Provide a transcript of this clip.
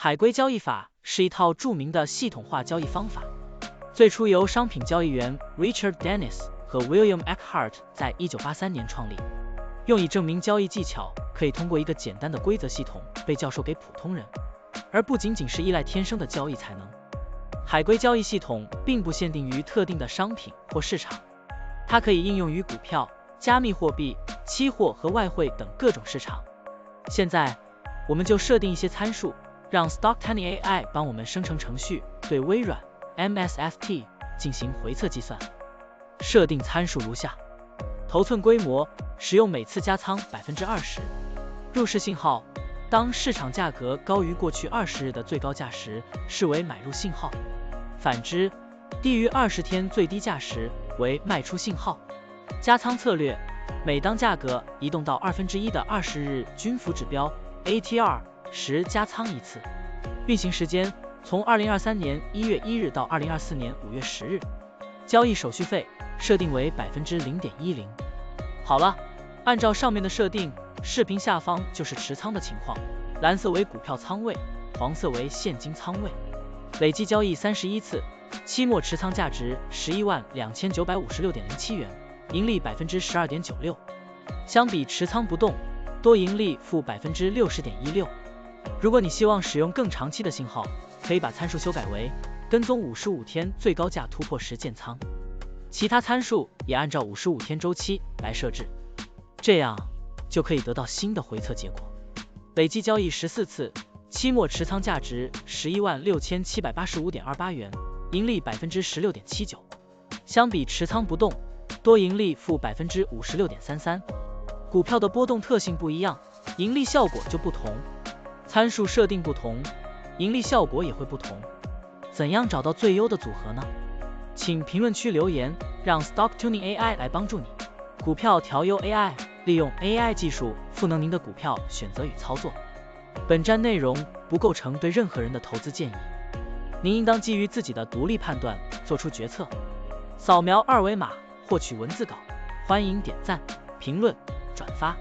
海龟交易法是一套著名的系统化交易方法，最初由商品交易员 Richard Dennis 和 William Eckhart 在1983年创立，用以证明交易技巧可以通过一个简单的规则系统被教授给普通人，而不仅仅是依赖天生的交易才能。海龟交易系统并不限定于特定的商品或市场，它可以应用于股票、加密货币、期货和外汇等各种市场。现在，我们就设定一些参数，让 Stocktiny AI 帮我们生成程序，对微软 MSFT 进行回测计算。设定参数如下：头寸规模，使用每次加仓 20%。入市信号，当市场价格高于过去20日的最高价时，视为买入信号；反之，低于20天最低价时为卖出信号。加仓策略，每当价格移动到1/2的20日均幅指标 ATR 时加仓一次。运行时间从2023年1月1日到2024年5月10日。交易手续费设定为 0.10%。好了，按照上面的设定，视频下方就是持仓的情况，蓝色为股票仓位，黄色为现金仓位。累计交易31次，期末持仓价值112956.07元，盈利 12.96%。相比持仓不动，多盈利负 60.16%。如果你希望使用更长期的信号，可以把参数修改为跟踪55天最高价突破时建仓，其他参数也按照55天周期来设置，这样就可以得到新的回测结果。累计交易14次，期末持仓价值116785.28元，盈利 16.79%。相比持仓不动，多盈利负 56.33%。股票的波动特性不一样，盈利效果就不同，参数设定不同，盈利效果也会不同。怎样找到最优的组合呢？请评论区留言，让 Stocktiny AI 来帮助你。股票调优 AI， 利用 AI 技术赋能您的股票选择与操作。本站内容不构成对任何人的投资建议，您应当基于自己的独立判断做出决策。扫描二维码获取文字稿，欢迎点赞、评论、转发。